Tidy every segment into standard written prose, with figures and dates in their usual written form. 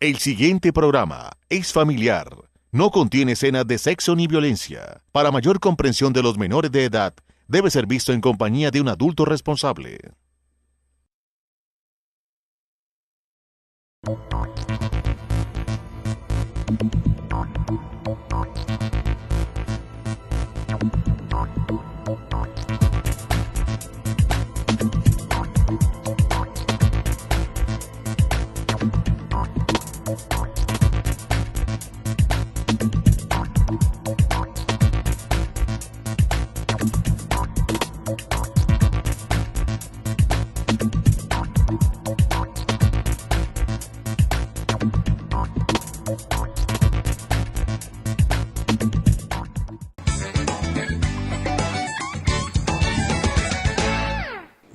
El siguiente programa es familiar. No contiene escenas de sexo ni violencia. Para mayor comprensión de los menores de edad, debe ser visto en compañía de un adulto responsable.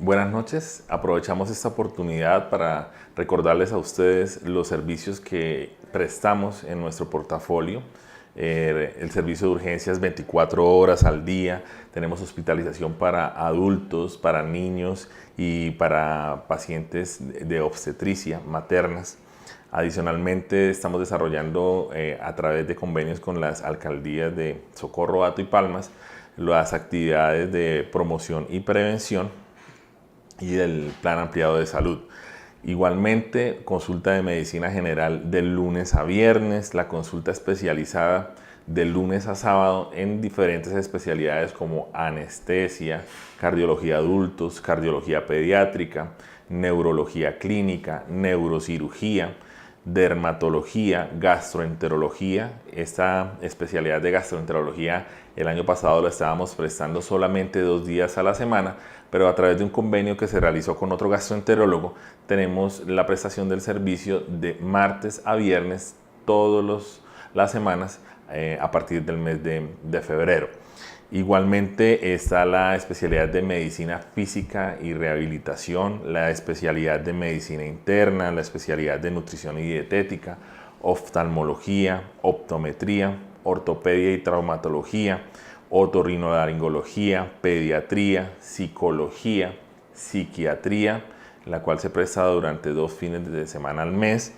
Buenas noches, aprovechamos esta oportunidad para recordarles a ustedes los servicios que prestamos en nuestro portafolio. El servicio de urgencias 24 horas al día, tenemos hospitalización para adultos, para niños y para pacientes de obstetricia maternas. Adicionalmente estamos desarrollando a través de convenios con las alcaldías de Socorro, Hato y Palmas las actividades de promoción y prevención y del plan ampliado de salud. Igualmente, consulta de medicina general de lunes a viernes, la consulta especializada de lunes a sábado en diferentes especialidades como anestesia, cardiología adultos, cardiología pediátrica, neurología clínica, neurocirugía, dermatología, gastroenterología. Esta especialidad de gastroenterología el año pasado la estábamos prestando solamente 2 días a la semana, pero a través de un convenio que se realizó con otro gastroenterólogo tenemos la prestación del servicio de martes a viernes todas las semanas a partir del mes de febrero. Igualmente está la especialidad de medicina física y rehabilitación, la especialidad de medicina interna, la especialidad de nutrición y dietética, oftalmología, optometría, ortopedia y traumatología, otorrinolaringología, pediatría, psicología, psiquiatría, la cual se presta durante 2 fines de semana al mes,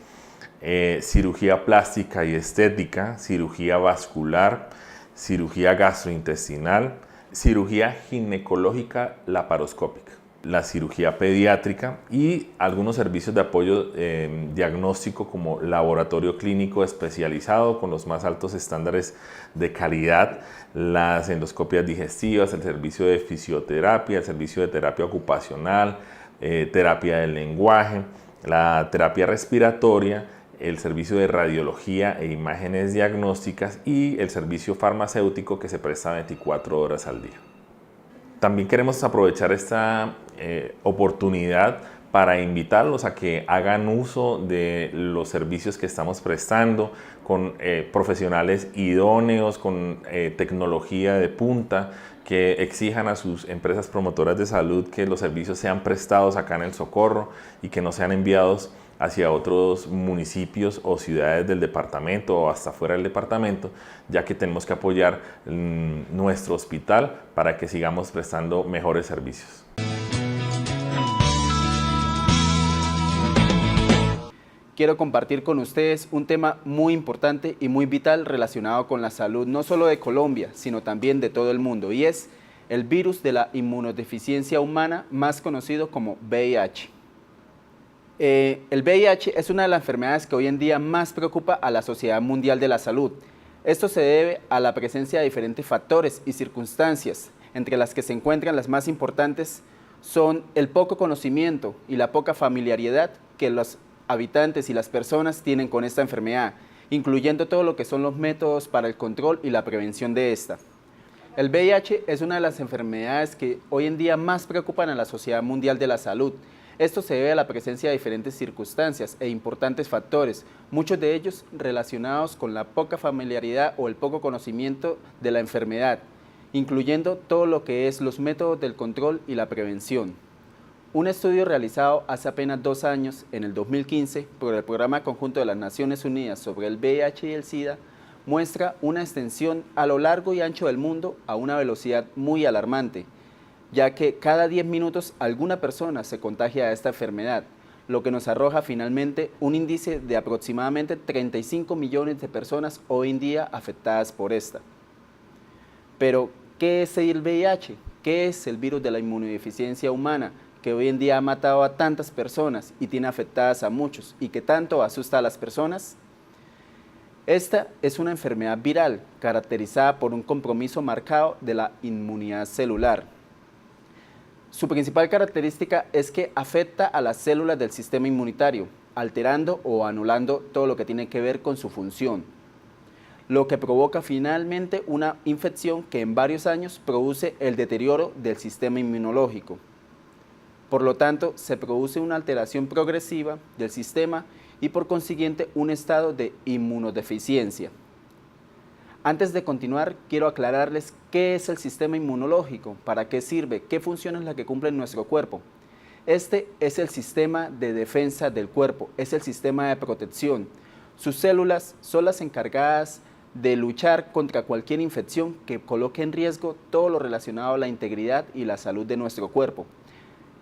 cirugía plástica y estética, cirugía vascular, cirugía gastrointestinal, cirugía ginecológica laparoscópica, la cirugía pediátrica y algunos servicios de apoyo diagnóstico como laboratorio clínico especializado con los más altos estándares de calidad, las endoscopias digestivas, el servicio de fisioterapia, el servicio de terapia ocupacional, terapia del lenguaje, la terapia respiratoria, el servicio de radiología e imágenes diagnósticas y el servicio farmacéutico que se presta 24 horas al día. También queremos aprovechar esta oportunidad para invitarlos a que hagan uso de los servicios que estamos prestando con profesionales idóneos, con tecnología de punta, que exijan a sus empresas promotoras de salud que los servicios sean prestados acá en el Socorro y que no sean enviados hacia otros municipios o ciudades del departamento o hasta fuera del departamento, ya que tenemos que apoyar nuestro hospital para que sigamos prestando mejores servicios. Quiero compartir con ustedes un tema muy importante y muy vital relacionado con la salud, no solo de Colombia, sino también de todo el mundo, y es el virus de la inmunodeficiencia humana, más conocido como VIH. El VIH es una de las enfermedades que hoy en día más preocupa a la Sociedad Mundial de la Salud. Esto se debe a la presencia de diferentes factores y circunstancias, entre las que se encuentran las más importantes son el poco conocimiento y la poca familiaridad que los habitantes y las personas tienen con esta enfermedad, incluyendo todo lo que son los métodos para el control y la prevención de esta. El VIH es una de las enfermedades que hoy en día más preocupan a la Sociedad Mundial de la Salud. Esto se debe a la presencia de diferentes circunstancias e importantes factores, muchos de ellos relacionados con la poca familiaridad o el poco conocimiento de la enfermedad, incluyendo todo lo que es los métodos del control y la prevención. Un estudio realizado hace apenas 2 años, en el 2015, por el Programa Conjunto de las Naciones Unidas sobre el VIH y el SIDA, muestra una extensión a lo largo y ancho del mundo a una velocidad muy alarmante, ya que cada 10 minutos alguna persona se contagia de esta enfermedad, lo que nos arroja finalmente un índice de aproximadamente 35 millones de personas hoy en día afectadas por esta. Pero, ¿qué es el VIH? ¿Qué es el virus de la inmunodeficiencia humana que hoy en día ha matado a tantas personas y tiene afectadas a muchos y que tanto asusta a las personas? Esta es una enfermedad viral caracterizada por un compromiso marcado de la inmunidad celular. Su principal característica es que afecta a las células del sistema inmunitario, alterando o anulando todo lo que tiene que ver con su función, lo que provoca finalmente una infección que en varios años produce el deterioro del sistema inmunológico. Por lo tanto, se produce una alteración progresiva del sistema y por consiguiente un estado de inmunodeficiencia. Antes de continuar, quiero aclararles qué es el sistema inmunológico, para qué sirve, qué función es la que cumple en nuestro cuerpo. Este es el sistema de defensa del cuerpo, es el sistema de protección. Sus células son las encargadas de luchar contra cualquier infección que coloque en riesgo todo lo relacionado a la integridad y la salud de nuestro cuerpo.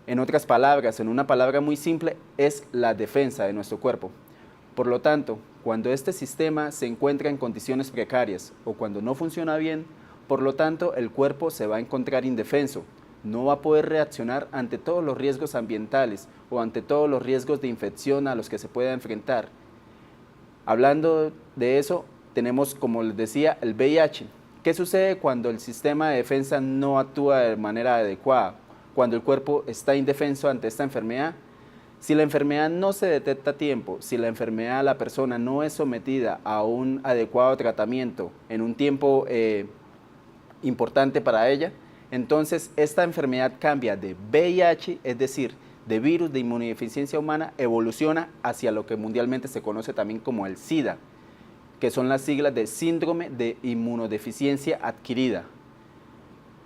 En otras palabras, en una palabra muy simple, es la defensa de nuestro cuerpo. Por lo tanto, cuando este sistema se encuentra en condiciones precarias o cuando no funciona bien, por lo tanto, el cuerpo se va a encontrar indefenso, no va a poder reaccionar ante todos los riesgos ambientales o ante todos los riesgos de infección a los que se pueda enfrentar. Hablando de eso, tenemos, como les decía, el VIH. ¿Qué sucede cuando el sistema de defensa no actúa de manera adecuada? Cuando el cuerpo está indefenso ante esta enfermedad. Si la enfermedad no se detecta a tiempo, si la enfermedad, la persona no es sometida a un adecuado tratamiento en un tiempo importante para ella, entonces esta enfermedad cambia de VIH, es decir, de virus de inmunodeficiencia humana, evoluciona hacia lo que mundialmente se conoce también como el SIDA, que son las siglas de síndrome de inmunodeficiencia adquirida.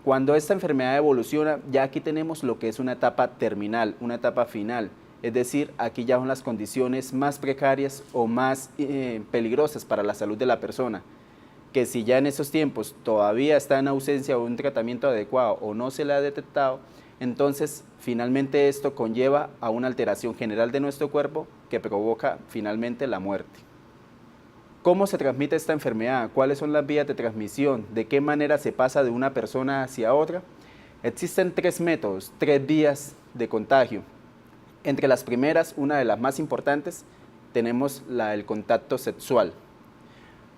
Cuando esta enfermedad evoluciona, ya aquí tenemos lo que es una etapa terminal, una etapa final, es decir, aquí ya son las condiciones más precarias o más peligrosas para la salud de la persona, que si ya en esos tiempos todavía está en ausencia de un tratamiento adecuado o no se le ha detectado, entonces finalmente esto conlleva a una alteración general de nuestro cuerpo que provoca finalmente la muerte. ¿Cómo se transmite esta enfermedad? ¿Cuáles son las vías de transmisión? ¿De qué manera se pasa de una persona hacia otra? Existen tres métodos, tres vías de contagio. Entre las primeras, una de las más importantes, tenemos el contacto sexual.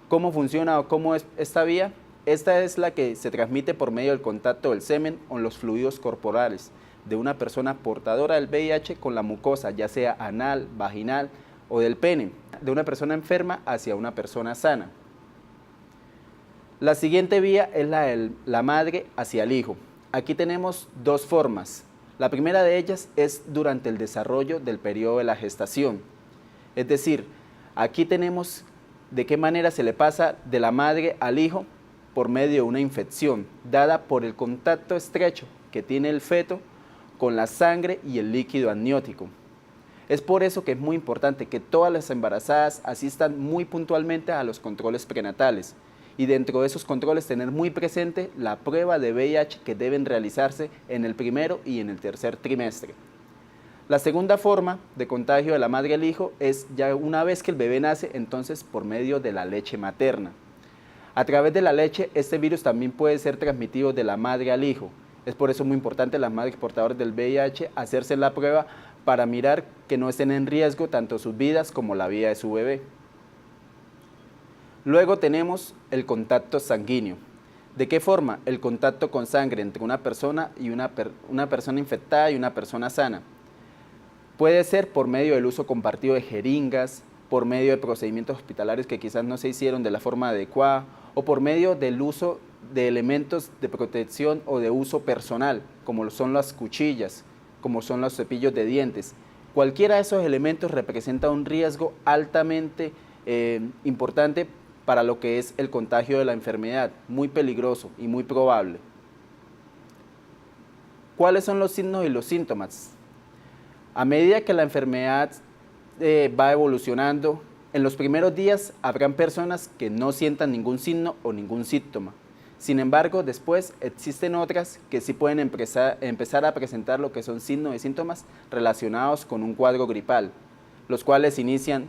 ¿Cómo funciona o cómo es esta vía? Esta es la que se transmite por medio del contacto del semen o los fluidos corporales de una persona portadora del VIH con la mucosa, ya sea anal, vaginal o del pene, de una persona enferma hacia una persona sana. La siguiente vía es la de la madre hacia el hijo. Aquí tenemos dos formas. La primera de ellas es durante el desarrollo del periodo de la gestación. Es decir, aquí tenemos de qué manera se le pasa de la madre al hijo por medio de una infección dada por el contacto estrecho que tiene el feto con la sangre y el líquido amniótico. Es por eso que es muy importante que todas las embarazadas asistan muy puntualmente a los controles prenatales y dentro de esos controles tener muy presente la prueba de VIH que deben realizarse en el primero y en el tercer trimestre. La segunda forma de contagio de la madre al hijo es ya una vez que el bebé nace, entonces por medio de la leche materna. A través de la leche, este virus también puede ser transmitido de la madre al hijo. Es por eso muy importante las madres portadoras del VIH hacerse la prueba para mirar que no estén en riesgo tanto sus vidas como la vida de su bebé. Luego tenemos el contacto sanguíneo. ¿De qué forma? El contacto con sangre entre una persona y una persona infectada y una persona sana. Puede ser por medio del uso compartido de jeringas, por medio de procedimientos hospitalarios que quizás no se hicieron de la forma adecuada, o por medio del uso de elementos de protección o de uso personal, como son las cuchillas, como son los cepillos de dientes. Cualquiera de esos elementos representa un riesgo altamente importante para lo que es el contagio de la enfermedad, muy peligroso y muy probable. ¿Cuáles son los signos y los síntomas? A medida que la enfermedad va evolucionando, en los primeros días habrán personas que no sientan ningún signo o ningún síntoma. Sin embargo, después existen otras que sí pueden empezar a presentar lo que son signos y síntomas relacionados con un cuadro gripal, los cuales inician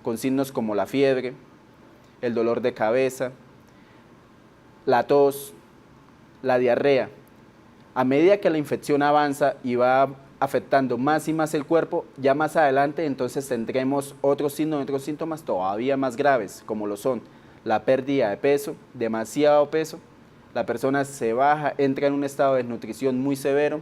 con signos como la fiebre, el dolor de cabeza, la tos, la diarrea. A medida que la infección avanza y va afectando más y más el cuerpo, ya más adelante entonces tendremos otros signos, otros síntomas todavía más graves, como lo son la pérdida de peso, demasiado peso, la persona se baja, entra en un estado de desnutrición muy severo.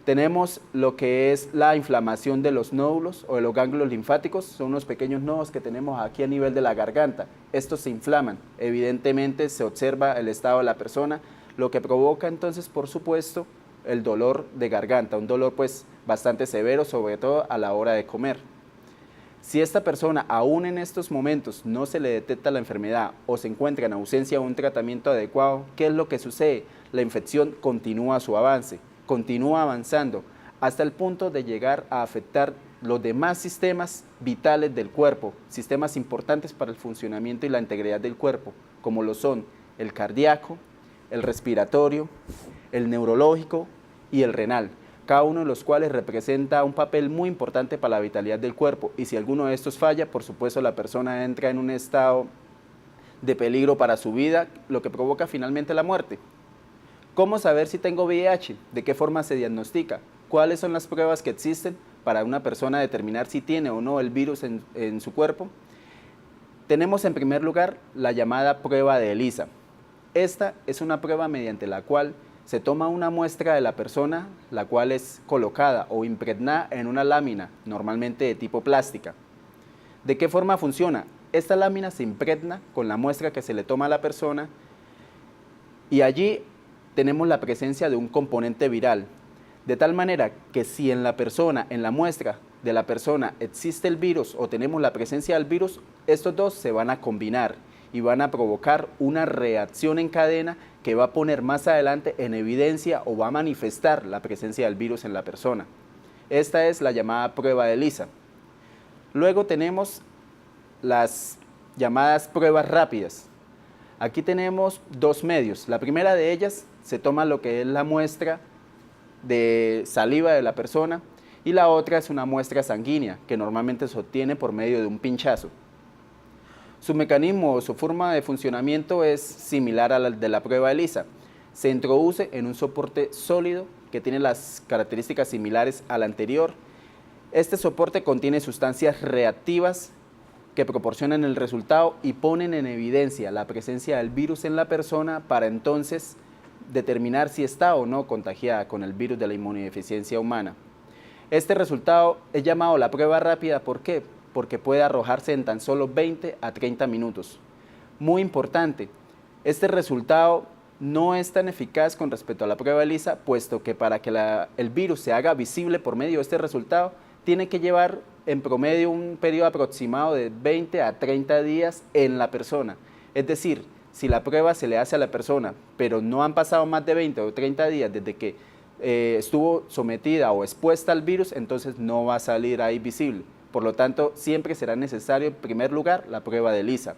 Tenemos lo que es la inflamación de los nódulos o de los ganglios linfáticos, son unos pequeños nodos que tenemos aquí a nivel de la garganta. Estos se inflaman, evidentemente se observa el estado de la persona, lo que provoca entonces, por supuesto, el dolor de garganta, un dolor pues bastante severo, sobre todo a la hora de comer. Si esta persona aún en estos momentos no se le detecta la enfermedad o se encuentra en ausencia de un tratamiento adecuado, ¿qué es lo que sucede? La infección continúa su avance, continúa avanzando hasta el punto de llegar a afectar los demás sistemas vitales del cuerpo, sistemas importantes para el funcionamiento y la integridad del cuerpo, como lo son el cardíaco, el respiratorio, el neurológico y el renal, cada uno de los cuales representa un papel muy importante para la vitalidad del cuerpo, y si alguno de estos falla, por supuesto la persona entra en un estado de peligro para su vida, lo que provoca finalmente la muerte. ¿Cómo saber si tengo VIH? ¿De qué forma se diagnostica? ¿Cuáles son las pruebas que existen para una persona determinar si tiene o no el virus en su cuerpo? Tenemos en primer lugar la llamada prueba de ELISA. Esta es una prueba mediante la cual se toma una muestra de la persona, la cual es colocada o impregnada en una lámina, normalmente de tipo plástica. ¿De qué forma funciona? Esta lámina se impregna con la muestra que se le toma a la persona y allí tenemos la presencia de un componente viral, de tal manera que si en la persona, en la muestra de la persona existe el virus o tenemos la presencia del virus, estos dos se van a combinar y van a provocar una reacción en cadena que va a poner más adelante en evidencia o va a manifestar la presencia del virus en la persona. Esta es la llamada prueba de ELISA. Luego tenemos las llamadas pruebas rápidas. Aquí tenemos dos medios. La primera de ellas se toma lo que es la muestra de saliva de la persona y la otra es una muestra sanguínea que normalmente se obtiene por medio de un pinchazo. Su mecanismo o su forma de funcionamiento es similar a la de la prueba ELISA. Se introduce en un soporte sólido que tiene las características similares al anterior. Este soporte contiene sustancias reactivas que proporcionan el resultado y ponen en evidencia la presencia del virus en la persona para entonces determinar si está o no contagiada con el virus de la inmunodeficiencia humana. Este resultado es llamado la prueba rápida, ¿por qué? Porque puede arrojarse en tan solo 20 a 30 minutos. Muy importante, este resultado no es tan eficaz con respecto a la prueba ELISA, puesto que para que el virus se haga visible por medio de este resultado, tiene que llevar en promedio un periodo aproximado de 20 a 30 días en la persona. Es decir, si la prueba se le hace a la persona, pero no han pasado más de 20 o 30 días desde que estuvo sometida o expuesta al virus, entonces no va a salir ahí visible. Por lo tanto, siempre será necesario, en primer lugar, la prueba de ELISA.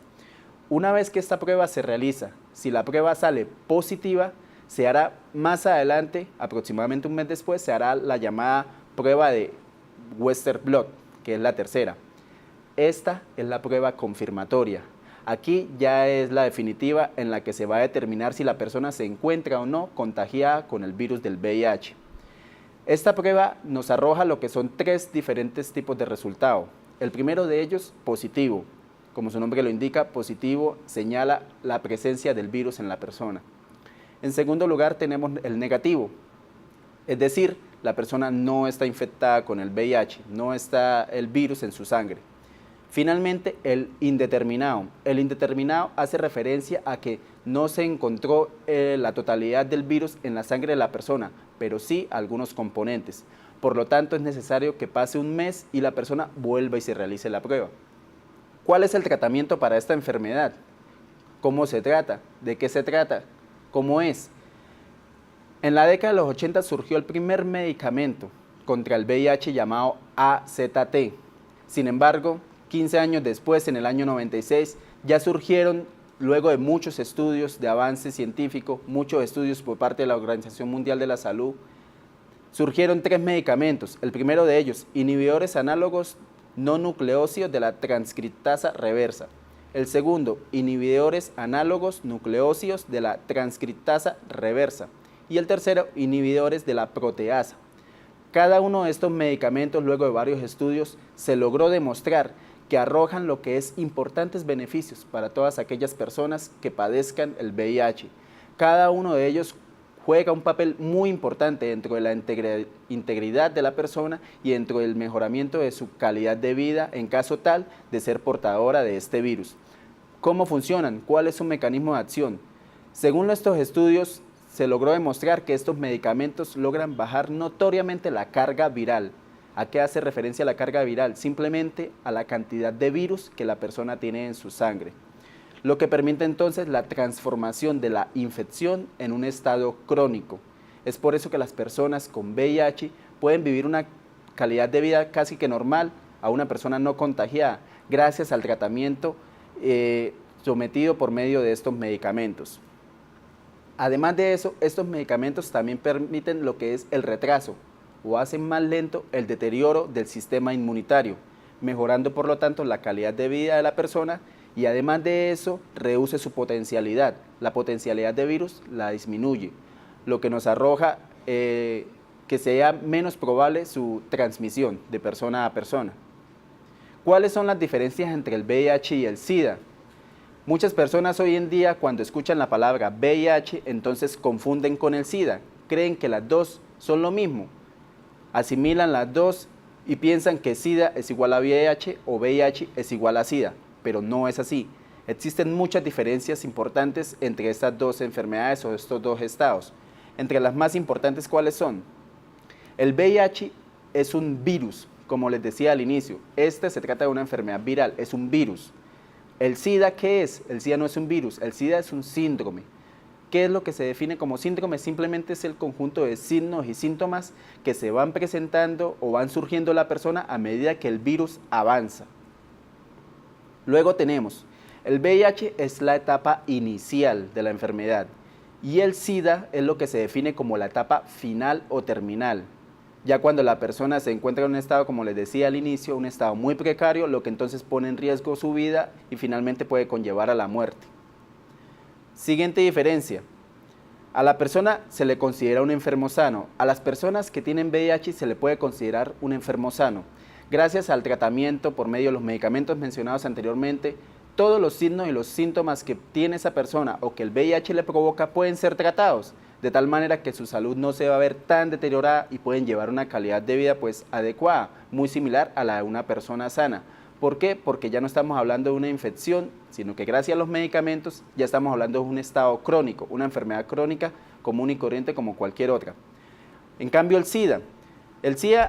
Una vez que esta prueba se realiza, si la prueba sale positiva, se hará más adelante, aproximadamente un mes después, se hará la llamada prueba de Western blot, que es la tercera. Esta es la prueba confirmatoria. Aquí ya es la definitiva en la que se va a determinar si la persona se encuentra o no contagiada con el virus del VIH. Esta prueba nos arroja lo que son tres diferentes tipos de resultado. El primero de ellos, positivo. Como su nombre lo indica, positivo señala la presencia del virus en la persona. En segundo lugar, tenemos el negativo, es decir, la persona no está infectada con el VIH, no está el virus en su sangre. Finalmente, el indeterminado. El indeterminado hace referencia a que no se encontró la totalidad del virus en la sangre de la persona, pero sí algunos componentes. Por lo tanto, es necesario que pase un mes y la persona vuelva y se realice la prueba. ¿Cuál es el tratamiento para esta enfermedad? ¿Cómo se trata? ¿De qué se trata? ¿Cómo es? En la década de los 80 surgió el primer medicamento contra el VIH llamado AZT. Sin embargo, 15 años después, en el año 96, ya surgieron luego de muchos estudios de avance científico, muchos estudios por parte de la Organización Mundial de la Salud, surgieron 3 medicamentos. El primero de ellos, inhibidores análogos no nucleósidos de la transcriptasa reversa. El segundo, inhibidores análogos nucleósidos de la transcriptasa reversa. Y el tercero, inhibidores de la proteasa. Cada uno de estos medicamentos, luego de varios estudios, se logró demostrar que arrojan lo que es importantes beneficios para todas aquellas personas que padezcan el VIH. Cada uno de ellos juega un papel muy importante dentro de la integridad de la persona y dentro del mejoramiento de su calidad de vida en caso tal de ser portadora de este virus. ¿Cómo funcionan? ¿Cuál es su mecanismo de acción? Según estos estudios, se logró demostrar que estos medicamentos logran bajar notoriamente la carga viral. ¿A qué hace referencia la carga viral? Simplemente a la cantidad de virus que la persona tiene en su sangre, lo que permite entonces la transformación de la infección en un estado crónico. Es por eso que las personas con VIH pueden vivir una calidad de vida casi que normal a una persona no contagiada, gracias al tratamiento sometido por medio de estos medicamentos. Además de eso, estos medicamentos también permiten lo que es el retraso o hacen más lento el deterioro del sistema inmunitario, mejorando por lo tanto la calidad de vida de la persona y además de eso reduce su potencialidad. La potencialidad de virus la disminuye, lo que nos arroja que sea menos probable su transmisión de persona a persona. ¿Cuáles son las diferencias entre el VIH y el SIDA? Muchas personas hoy en día cuando escuchan la palabra VIH entonces confunden con el SIDA, creen que las dos son lo mismo, asimilan las dos y piensan que SIDA es igual a VIH o VIH es igual a SIDA, pero no es así. Existen muchas diferencias importantes entre estas dos enfermedades o estos dos estados. Entre las más importantes, ¿cuáles son? El VIH es un virus, como les decía al inicio. Este se trata de una enfermedad viral, es un virus. ¿El SIDA qué es? El SIDA no es un virus, el SIDA es un síndrome. ¿Qué es lo que se define como síndrome? Simplemente es el conjunto de signos y síntomas que se van presentando o van surgiendo en la persona a medida que el virus avanza. Luego tenemos, el VIH es la etapa inicial de la enfermedad y el SIDA es lo que se define como la etapa final o terminal. Ya cuando la persona se encuentra en un estado, como les decía al inicio, un estado muy precario, lo que entonces pone en riesgo su vida y finalmente puede conllevar a la muerte. Siguiente diferencia, a la persona se le considera un enfermo sano, a las personas que tienen VIH se le puede considerar un enfermo sano. Gracias al tratamiento por medio de los medicamentos mencionados anteriormente, todos los signos y los síntomas que tiene esa persona o que el VIH le provoca pueden ser tratados, de tal manera que su salud no se va a ver tan deteriorada y pueden llevar una calidad de vida pues adecuada, muy similar a la de una persona sana. ¿Por qué? Porque ya no estamos hablando de una infección, sino que gracias a los medicamentos ya estamos hablando de un estado crónico, una enfermedad crónica común y corriente como cualquier otra. En cambio el SIDA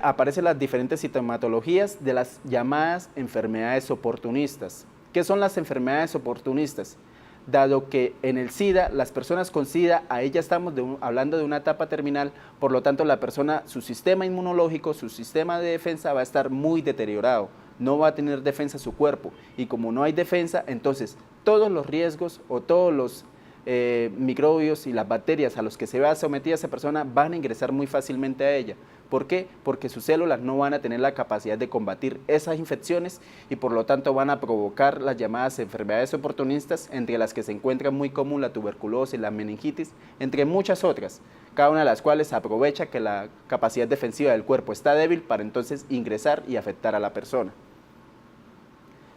aparece en las diferentes sintomatologías de las llamadas enfermedades oportunistas. ¿Qué son las enfermedades oportunistas? Dado que en el SIDA, las personas con SIDA, ahí ya estamos hablando de una etapa terminal, por lo tanto la persona, su sistema inmunológico, su sistema de defensa va a estar muy deteriorado, no va a tener defensa su cuerpo y como no hay defensa, entonces todos los riesgos o todos los microbios y las bacterias a los que se vea sometida esa persona van a ingresar muy fácilmente a ella. ¿Por qué? Porque sus células no van a tener la capacidad de combatir esas infecciones y por lo tanto van a provocar las llamadas enfermedades oportunistas, entre las que se encuentra muy común la tuberculosis, la meningitis, entre muchas otras, cada una de las cuales aprovecha que la capacidad defensiva del cuerpo está débil para entonces ingresar y afectar a la persona.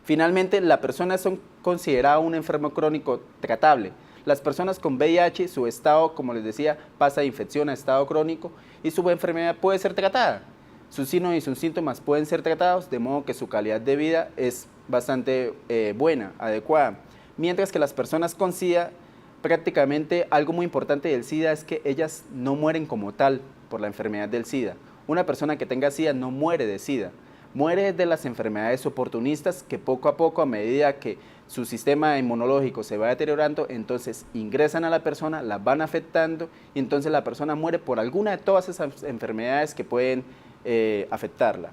Finalmente, la persona es considerada un enfermo crónico tratable. Las personas con VIH, su estado, como les decía, pasa de infección a estado crónico y su enfermedad puede ser tratada. Sus signos y sus síntomas pueden ser tratados, de modo que su calidad de vida es bastante buena, adecuada. Mientras que las personas con SIDA, prácticamente algo muy importante del SIDA es que ellas no mueren como tal por la enfermedad del SIDA. Una persona que tenga SIDA no muere de SIDA. Muere de las enfermedades oportunistas que poco a poco, a medida que su sistema inmunológico se va deteriorando, entonces ingresan a la persona, la van afectando y entonces la persona muere por alguna de todas esas enfermedades que pueden afectarla.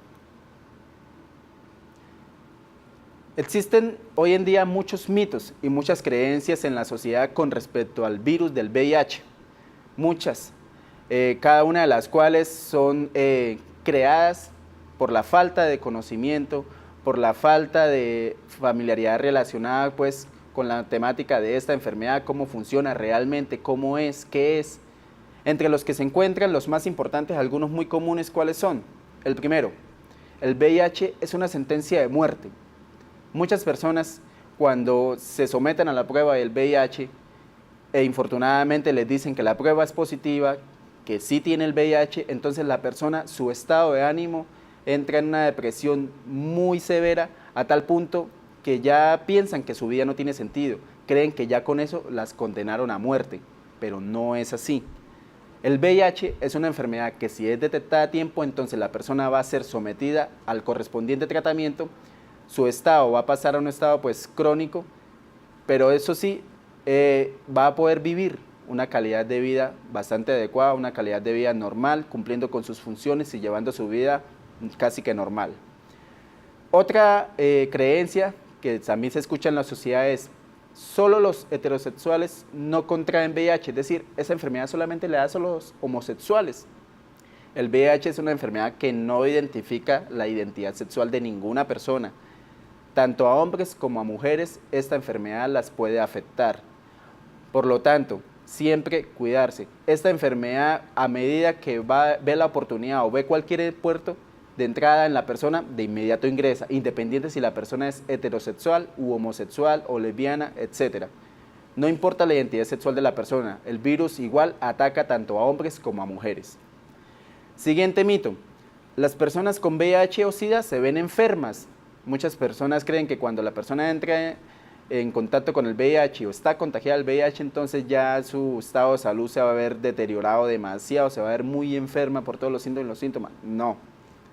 Existen hoy en día muchos mitos y muchas creencias en la sociedad con respecto al virus del VIH. Muchas, cada una de las cuales son creadas por la falta de conocimiento, por la falta de familiaridad relacionada pues, con la temática de esta enfermedad, cómo funciona realmente, cómo es, qué es. Entre los que se encuentran los más importantes, algunos muy comunes, ¿cuáles son? El primero, el VIH es una sentencia de muerte. Muchas personas cuando se someten a la prueba del VIH e infortunadamente les dicen que la prueba es positiva, que sí tiene el VIH, entonces la persona, su estado de ánimo entra en una depresión muy severa a tal punto que ya piensan que su vida no tiene sentido, creen que ya con eso las condenaron a muerte, pero no es así. El VIH es una enfermedad que si es detectada a tiempo, entonces la persona va a ser sometida al correspondiente tratamiento, su estado va a pasar a un estado pues crónico, pero eso sí, va a poder vivir una calidad de vida bastante adecuada, una calidad de vida normal, cumpliendo con sus funciones y llevando su vida casi que normal. Otra creencia que también se escucha en la sociedad es: solo los heterosexuales no contraen VIH, es decir, esa enfermedad solamente le da a los homosexuales. El VIH es una enfermedad que no identifica la identidad sexual de ninguna persona. Tanto a hombres como a mujeres, esta enfermedad las puede afectar. Por lo tanto, siempre cuidarse. Esta enfermedad, a medida que ve la oportunidad o ve cualquier puerto de entrada en la persona, de inmediato ingresa, independiente si la persona es heterosexual u homosexual o lesbiana, etc. No importa la identidad sexual de la persona, el virus igual ataca tanto a hombres como a mujeres. Siguiente mito: las personas con VIH o SIDA se ven enfermas. Muchas personas creen que cuando la persona entra en contacto con el VIH o está contagiada del VIH, entonces ya su estado de salud se va a ver deteriorado demasiado, se va a ver muy enferma por todos los síntomas. No,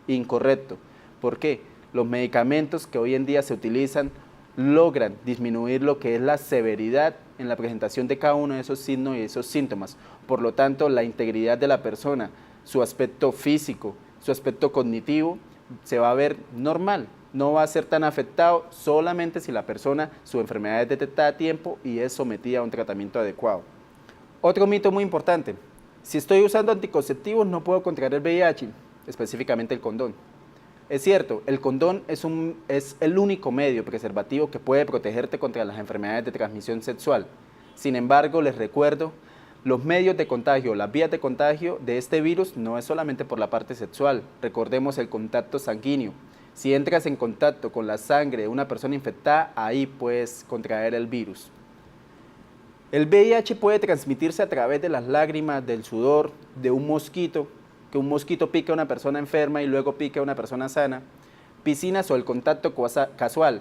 incorrecto. ¿Por qué? Los medicamentos que hoy en día se utilizan logran disminuir lo que es la severidad en la presentación de cada uno de esos signos y esos síntomas. Por lo tanto, la integridad de la persona, su aspecto físico, su aspecto cognitivo, se va a ver normal. No va a ser tan afectado solamente si la persona, su enfermedad es detectada a tiempo y es sometida a un tratamiento adecuado. Otro mito muy importante: si estoy usando anticonceptivos no puedo contraer el VIH, específicamente el condón. Es cierto, el condón es el único medio preservativo que puede protegerte contra las enfermedades de transmisión sexual. Sin embargo, les recuerdo, los medios de contagio, las vías de contagio de este virus no es solamente por la parte sexual. Recordemos el contacto sanguíneo. Si entras en contacto con la sangre de una persona infectada, ahí puedes contraer el virus. El VIH puede transmitirse a través de las lágrimas, del sudor, de un mosquito, que un mosquito pique a una persona enferma y luego pique a una persona sana, piscinas o el contacto casual.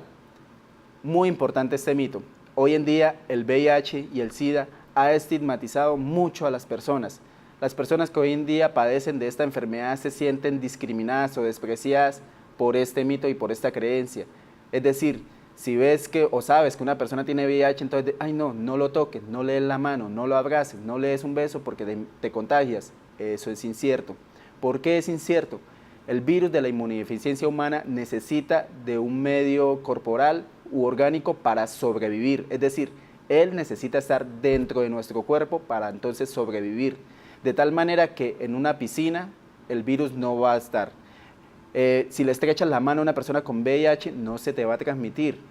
Muy importante este mito. Hoy en día el VIH y el SIDA ha estigmatizado mucho a las personas. Las personas que hoy en día padecen de esta enfermedad se sienten discriminadas o despreciadas por este mito y por esta creencia. Es decir, si ves que o sabes que una persona tiene VIH, entonces, ay no, no lo toques, no le des la mano, no lo abraces, no le des un beso porque te contagias. Eso es incierto. ¿Por qué es incierto? El virus de la inmunodeficiencia humana necesita de un medio corporal u orgánico para sobrevivir. Es decir, él necesita estar dentro de nuestro cuerpo para entonces sobrevivir. De tal manera que en una piscina el virus no va a estar. Si le estrechas la mano a una persona con VIH, no se te va a transmitir.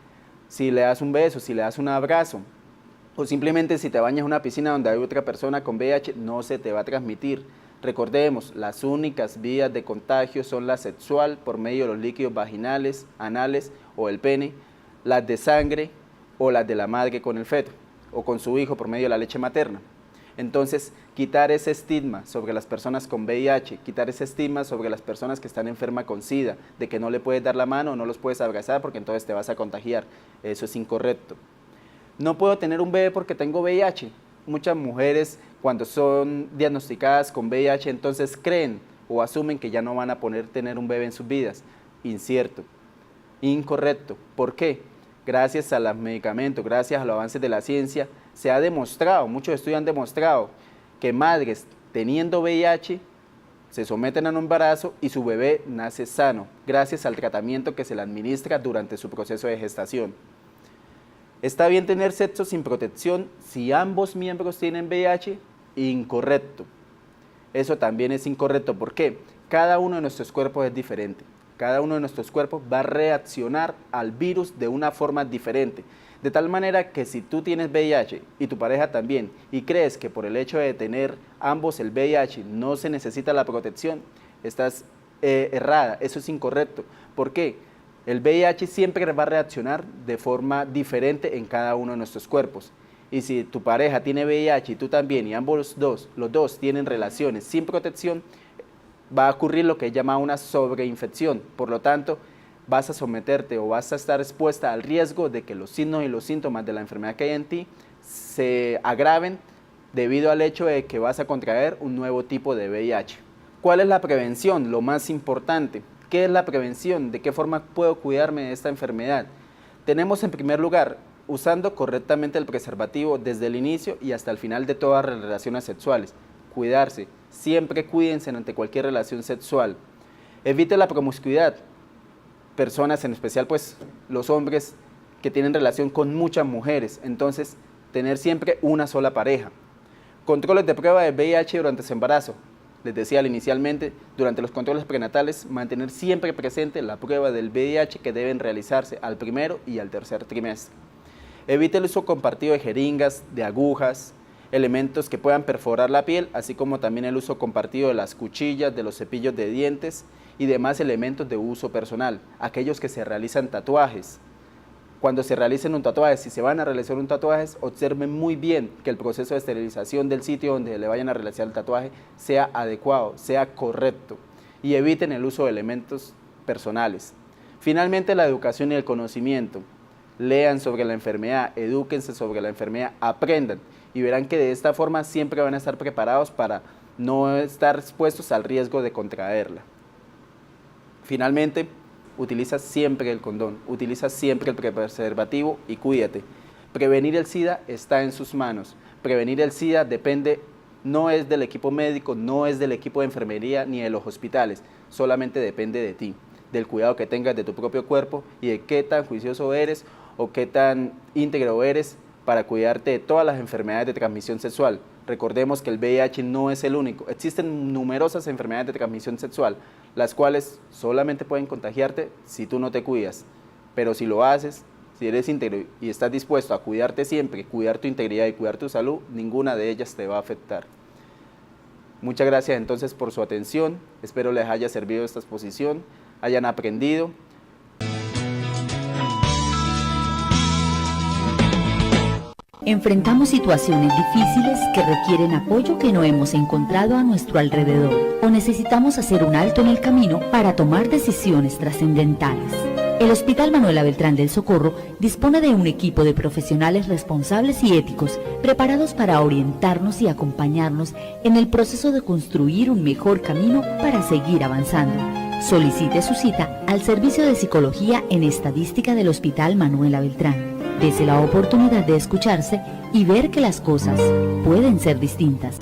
Si le das un beso, si le das un abrazo, o simplemente si te bañas en una piscina donde hay otra persona con VIH, no se te va a transmitir. Recordemos, las únicas vías de contagio son la sexual, por medio de los líquidos vaginales, anales o el pene, las de sangre o las de la madre con el feto, o con su hijo por medio de la leche materna. Entonces, quitar ese estigma sobre las personas con VIH, quitar ese estigma sobre las personas que están enfermas con SIDA, de que no le puedes dar la mano o no los puedes abrazar porque entonces te vas a contagiar. Eso es incorrecto. No puedo tener un bebé porque tengo VIH. Muchas mujeres, cuando son diagnosticadas con VIH, entonces creen o asumen que ya no van a poder tener un bebé en sus vidas. Incierto, incorrecto. ¿Por qué? Gracias a los medicamentos, gracias a los avances de la ciencia, se ha demostrado, muchos estudios han demostrado que madres teniendo VIH se someten a un embarazo y su bebé nace sano, gracias al tratamiento que se le administra durante su proceso de gestación. ¿Está bien tener sexo sin protección si ambos miembros tienen VIH? Incorrecto. Eso también es incorrecto. ¿Por qué? Cada uno de nuestros cuerpos es diferente. Cada uno de nuestros cuerpos va a reaccionar al virus de una forma diferente. De tal manera que si tú tienes VIH y tu pareja también, y crees que por el hecho de tener ambos el VIH no se necesita la protección, estás errada. Eso es incorrecto. ¿Por qué? El VIH siempre va a reaccionar de forma diferente en cada uno de nuestros cuerpos. Y si tu pareja tiene VIH y tú también, y los dos tienen relaciones sin protección, va a ocurrir lo que es llamado una sobreinfección. Por lo tanto, vas a someterte o vas a estar expuesta al riesgo de que los signos y los síntomas de la enfermedad que hay en ti se agraven debido al hecho de que vas a contraer un nuevo tipo de VIH. ¿Cuál es la prevención? Lo más importante. ¿Qué es la prevención? ¿De qué forma puedo cuidarme de esta enfermedad? Tenemos en primer lugar, usando correctamente el preservativo desde el inicio y hasta el final de todas las relaciones sexuales. Cuidarse, siempre cuídense ante cualquier relación sexual. Evite la promiscuidad. Personas, en especial pues los hombres que tienen relación con muchas mujeres, entonces tener siempre una sola pareja. Controles de prueba de VIH durante su embarazo. Les decía inicialmente, durante los controles prenatales, mantener siempre presente la prueba del VIH que deben realizarse al primero y al tercer trimestre. Evite el uso compartido de jeringas, de agujas, elementos que puedan perforar la piel, así como también el uso compartido de las cuchillas, de los cepillos de dientes y demás elementos de uso personal. Aquellos que se realizan tatuajes. Cuando se realicen un tatuaje, si se van a realizar un tatuaje, observen muy bien que el proceso de esterilización del sitio donde le vayan a realizar el tatuaje sea adecuado, sea correcto, y eviten el uso de elementos personales. Finalmente, la educación y el conocimiento. Lean sobre la enfermedad, edúquense sobre la enfermedad, aprendan y verán que de esta forma siempre van a estar preparados para no estar expuestos al riesgo de contraerla. Finalmente, utiliza siempre el condón, utiliza siempre el preservativo y cuídate. Prevenir el SIDA está en sus manos. Prevenir el SIDA depende, no es del equipo médico, no es del equipo de enfermería ni de los hospitales, solamente depende de ti, del cuidado que tengas de tu propio cuerpo y de qué tan juicioso eres o qué tan íntegro eres para cuidarte de todas las enfermedades de transmisión sexual. Recordemos que el VIH no es el único, existen numerosas enfermedades de transmisión sexual, las cuales solamente pueden contagiarte si tú no te cuidas, pero si lo haces, si eres íntegro y estás dispuesto a cuidarte siempre, cuidar tu integridad y cuidar tu salud, ninguna de ellas te va a afectar. Muchas gracias entonces por su atención, espero les haya servido esta exposición, hayan aprendido. Enfrentamos situaciones difíciles que requieren apoyo que no hemos encontrado a nuestro alrededor o necesitamos hacer un alto en el camino para tomar decisiones trascendentales. El Hospital Manuela Beltrán del Socorro dispone de un equipo de profesionales responsables y éticos preparados para orientarnos y acompañarnos en el proceso de construir un mejor camino para seguir avanzando. Solicite su cita al Servicio de Psicología en Estadística del Hospital Manuela Beltrán. Dese la oportunidad de escucharse y ver que las cosas pueden ser distintas.